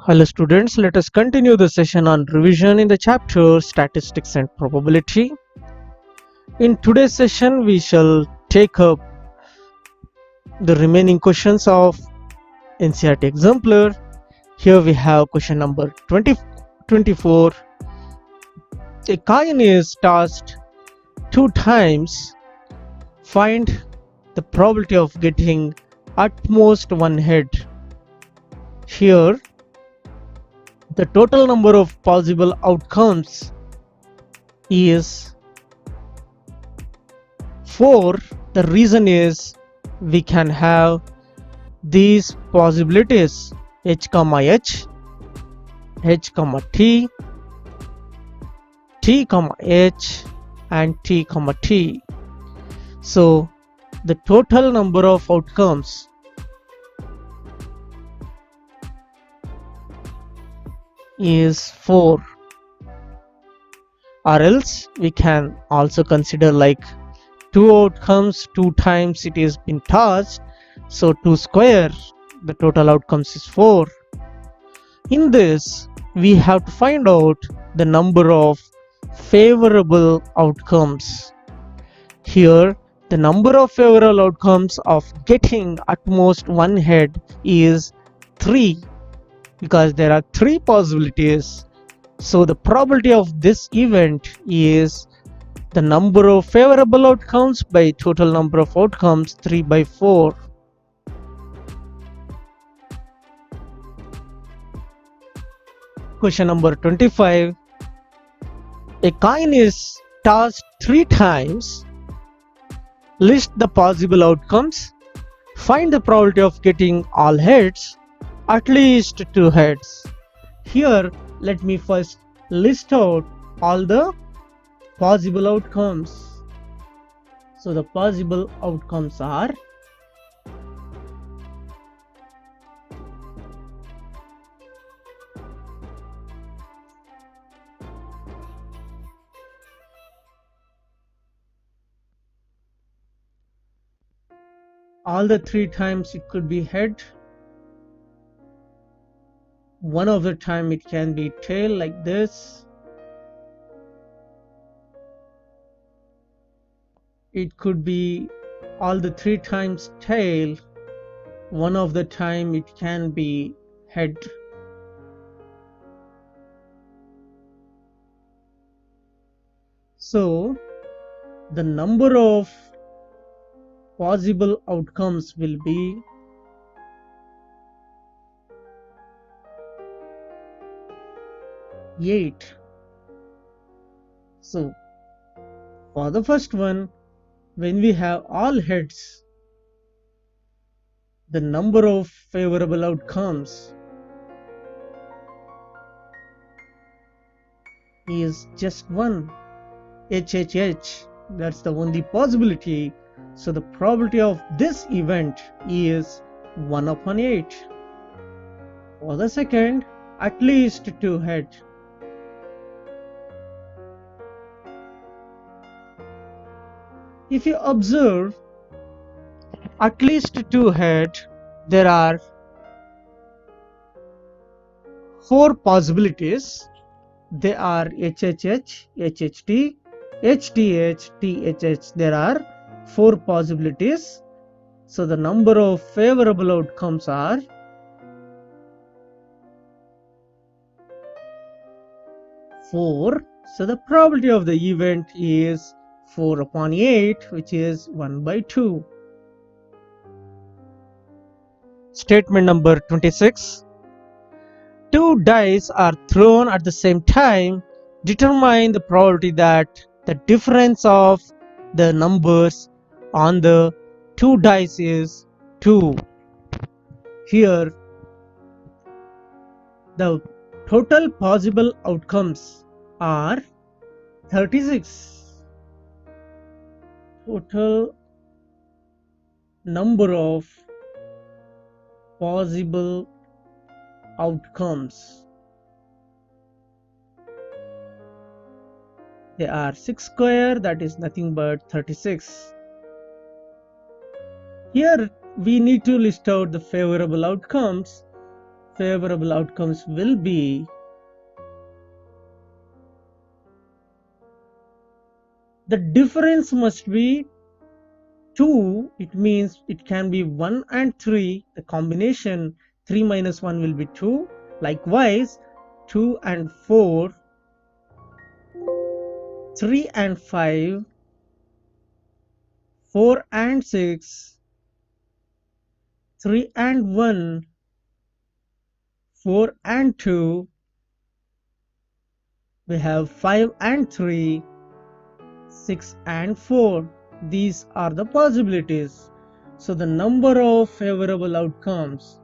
Hello students, let us continue the session on revision in the chapter Statistics and Probability. In today's session, we shall take up the remaining questions of NCERT exemplar. Here we have question number 24. A coin is tossed 2 times. Find the probability of getting at most one head. Here, the total number of possible outcomes is 4. The reason is we can have these possibilities h comma h, h comma t, t comma h and t comma t. So the total number of outcomes is 4, or else we can also consider like 2 outcomes 2 times it is been tossed, so 2 square, the total outcomes is 4. In this we have to find out the number of favorable outcomes. Here the number of favorable outcomes of getting at most one head is 3, because there are 3 possibilities. So the probability of this event is the number of favorable outcomes by total number of outcomes 3 by 4. Question number 25. A coin is tossed 3 times. List the possible outcomes. Find the probability of getting all heads, at least 2 heads. Here let me first list out all the possible outcomes. So the possible outcomes are all the 3 times it could be head, one of the time it can be tail like this, it could be all the 3 times tail, one of the time it can be head. So the number of possible outcomes will be eight. So for the first one, when we have all heads, the number of favorable outcomes is just 1, HHH. That's the only possibility. So the probability of this event is 1 upon 8. For the second, at least 2 head. If you observe at least 2 head, there are 4 possibilities. They are HHH, HHT, HTH, THH. There are 4 possibilities. So the number of favorable outcomes are 4. So the probability of the event is 4 upon 8, which is 1 by 2. Statement number 26. 2 dice are thrown at the same time. Determine the probability that the difference of the numbers on the 2 dice is 2. Here the total possible outcomes are 36. Total number of possible outcomes, they are 6 square, that is nothing but 36. Here we need to list out the favorable outcomes. favorable outcomes will be the difference must be 2. It means it can be 1 and 3. The combination 3 minus 1 will be 2. Likewise, 2 and 4, 3 and 5, 4 and 6, 3 and 1, 4 and 2, we have 5 and 3, 6 and 4. These are the possibilities. So the number of favorable outcomes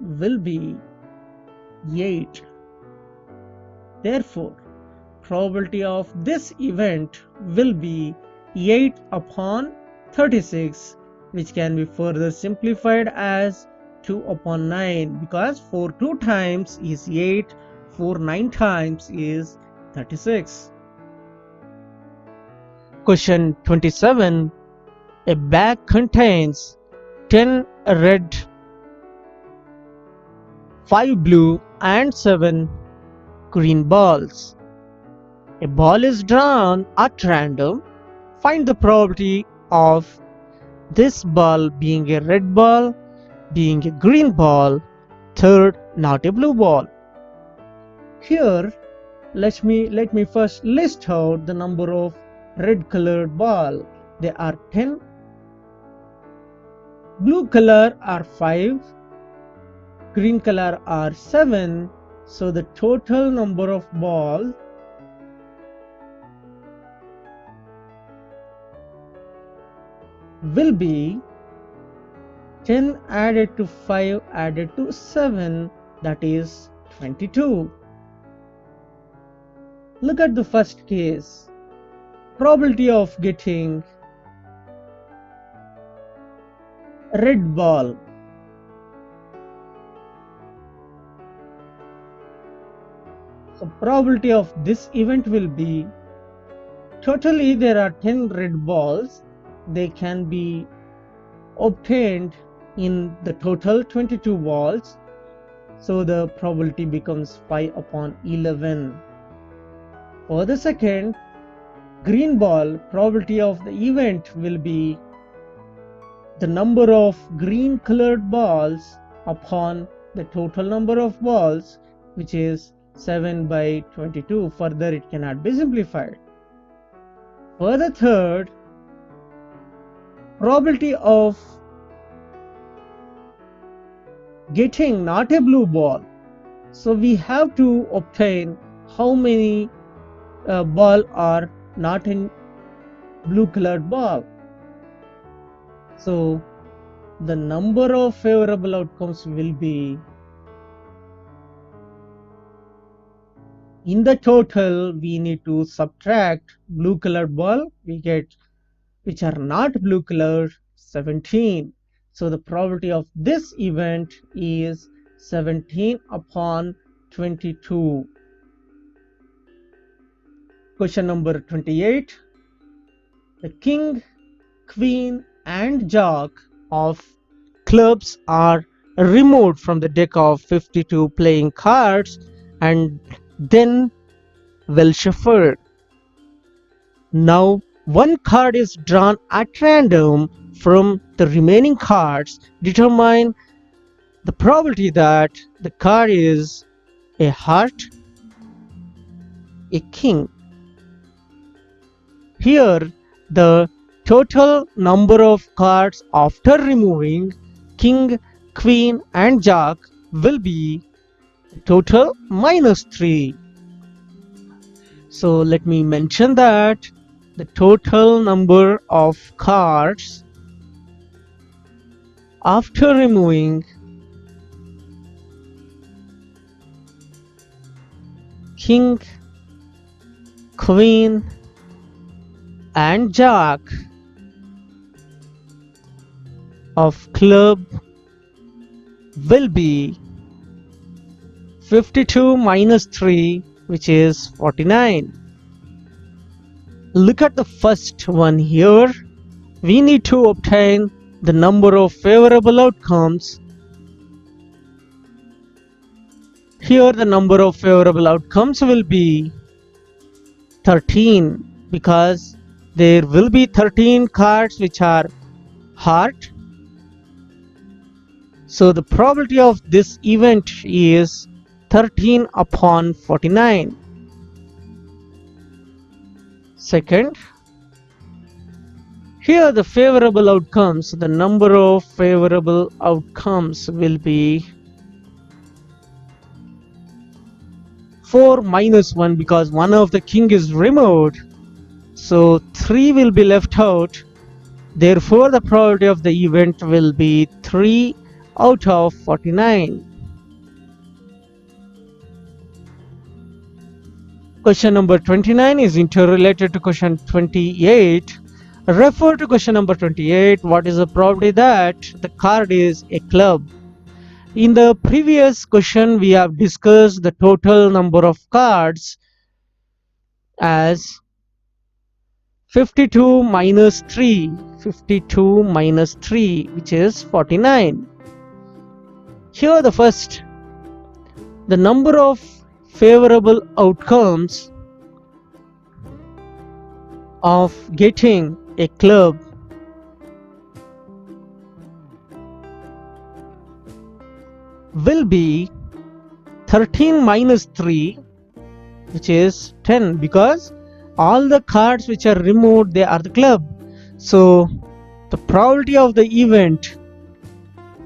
will be 8. Therefore, probability of this event will be 8 upon 36, which can be further simplified as 2 upon 9, because 4 2 times is 8, 4 9 times is 36. Question 27. A bag contains 10 red, 5 blue and 7 green balls. A ball is drawn at random. Find the probability of this ball being a red ball, being a green ball, third not a blue ball. Here let me first list out the number of red colored ball. There are 10. Blue color are 5. Green color are 7. So the total number of balls will be 10 added to 5 added to 7, that is 22. Look at the first case. Probability of getting red ball. So probability of this event will be, totally there are 10 red balls. They can be obtained in the total 22 balls. So the probability becomes 5 upon 11. For the second, green ball, probability of the event will be the number of green colored balls upon the total number of balls, which is 7 by 22. Further, it cannot be simplified. For the third, probability of getting not a blue ball. So we have to obtain how many ball are not in blue colored ball. So the number of favorable outcomes will be, in the total we need to subtract blue colored ball, we get which are not blue colored 17. So the probability of this event is 17 upon 22. Question number 28. The king, queen and jack of clubs are removed from the deck of 52 playing cards and then well shuffled. Now one card is drawn at random from the remaining cards. Determine the probability that the card is a heart, a king. Here the total number of cards after removing king, queen and jack will be total minus 3. So let me mention that the total number of cards after removing king, queen and jack of club will be 52 minus 3, which is 49. Look at the first one here. We need to obtain the number of favorable outcomes. Here the number of favorable outcomes will be 13 because there will be 13 cards which are heart. So the probability of this event is 13 upon 49. Second, here the favorable outcomes, the number of favorable outcomes will be 4 minus 1 because one of the king is removed. So 3 will be left out. Therefore, the probability of the event will be 3 out of 49. Question number 29 is interrelated to question 28. Refer to question number 28. What is the probability that the card is a club? In the previous question, we have discussed the total number of cards as 52 minus 3, which is 49. Here the number of favorable outcomes of getting a club will be 13 minus 3, which is 10, because all the cards which are removed, they are the club. So the probability of the event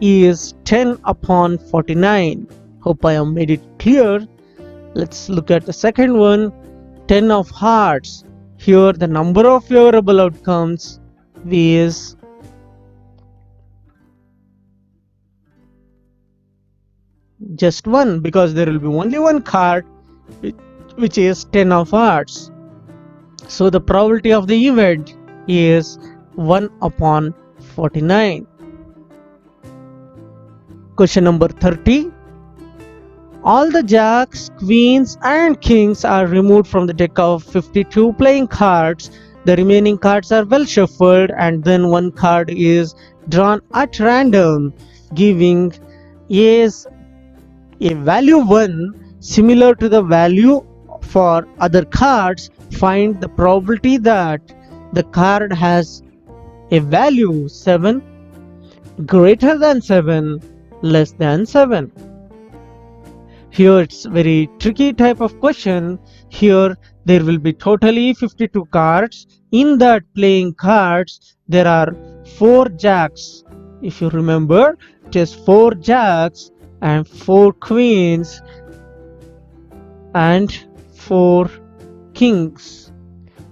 is 10 upon 49. Hope I have made it clear. Let's look at the second one, 10 of hearts. Here the number of favorable outcomes is just 1 because there will be only one card which is 10 of hearts. So the probability of the event is 1 upon 49. Question number 30. All the jacks, queens and kings are removed from the deck of 52 playing cards. The remaining cards are well shuffled and then one card is drawn at random, giving is a value 1 similar to the value for other cards. Find the probability that the card has a value 7, greater than 7, less than 7. Here it's very tricky type of question. Here there will be totally 52 cards. In that playing cards there are 4 jacks. If you remember, it is 4 jacks and 4 queens and 4 kings.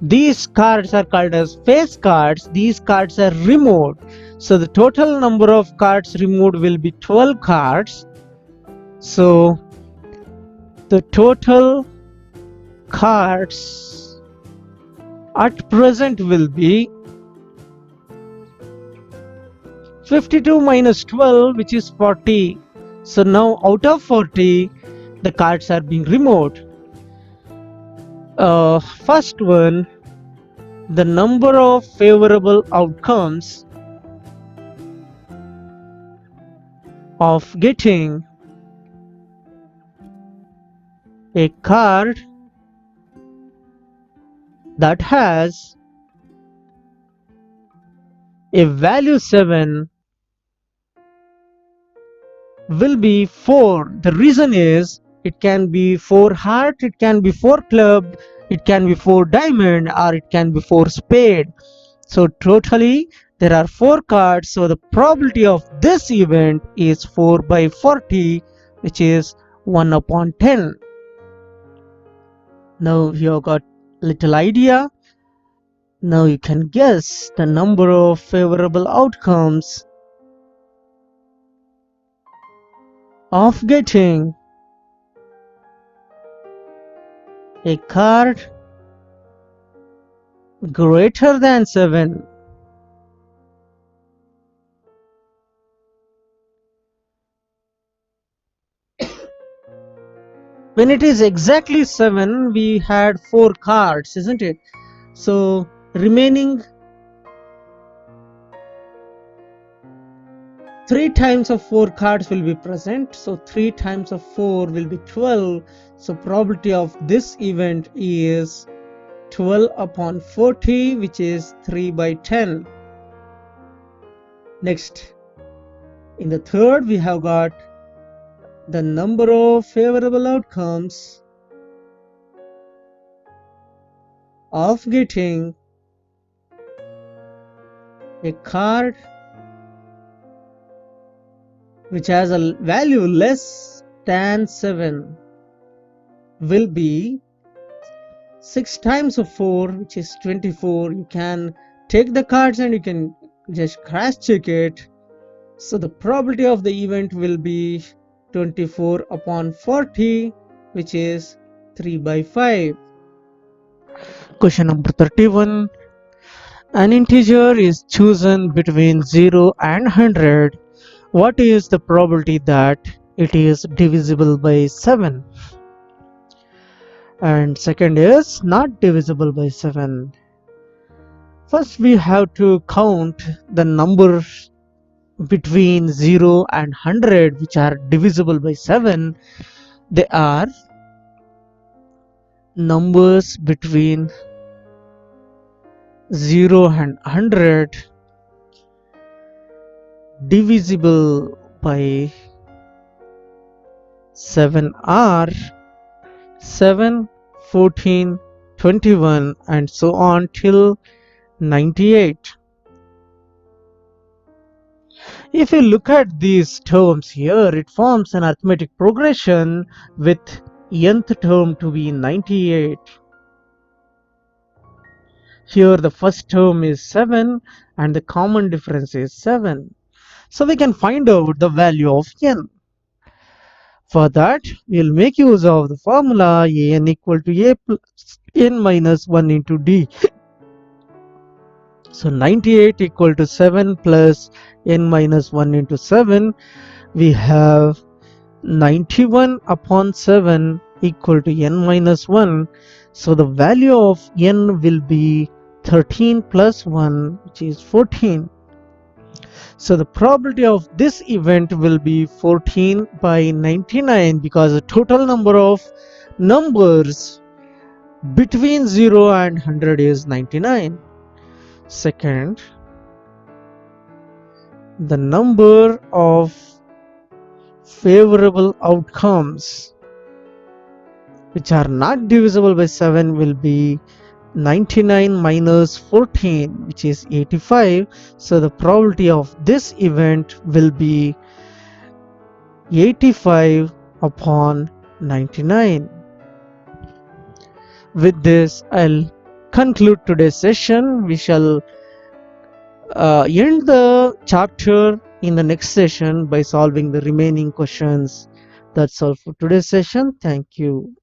These cards are called as face cards. These cards are removed. So the total number of cards removed will be 12 cards. So the total cards at present will be 52 minus 12, which is 40. So now out of 40, the cards are being removed. First one, the number of favorable outcomes of getting a card that has a value 7 will be 4. The reason is it can be 4 heart, it can be 4 club, it can be 4 diamond, or it can be 4 spade. So totally there are 4 cards. So the probability of this event is 4 by 40, which is 1 upon 10. Now you have got little idea. Now you can guess the number of favorable outcomes of getting a card greater than 7. When it is exactly 7, we had 4 cards, isn't it? So remaining 3 times of 4 cards will be present, so 3 times of 4 will be 12. So probability of this event is 12 upon 40, which is 3 by 10. Next, in the third, we have got the number of favorable outcomes of getting a card which has a value less than 7 will be 6 times of 4, which is 24. You can take the cards and you can just cross check it. So the probability of the event will be 24 upon 40, which is 3 by 5. Question number 31. An integer is chosen between 0 and 100. What is the probability that it is divisible by 7? And second is not divisible by 7. First we have to count the numbers between 0 and 100 which are divisible by 7. They are numbers between 0 and 100 divisible by 7 are 7, 14, 21 and so on till 98. If you look at these terms here, it forms an arithmetic progression with nth term to be 98. Here the first term is 7 and the common difference is 7. So we can find out the value of n. For that, we will make use of the formula an equal to a plus n minus 1 into d. So 98 equal to 7 plus n minus 1 into 7. We have 91 upon 7 equal to n minus 1. So the value of n will be 13 plus 1, which is 14. So the probability of this event will be 14 by 99 because the total number of numbers between 0 and 100 is 99. Second, the number of favorable outcomes which are not divisible by 7 will be 99 minus 14, which is 85. So the probability of this event will be 85 upon 99. With this, I'll conclude today's session. We shall end the chapter in the next session by solving the remaining questions. That's all for today's session. Thank you.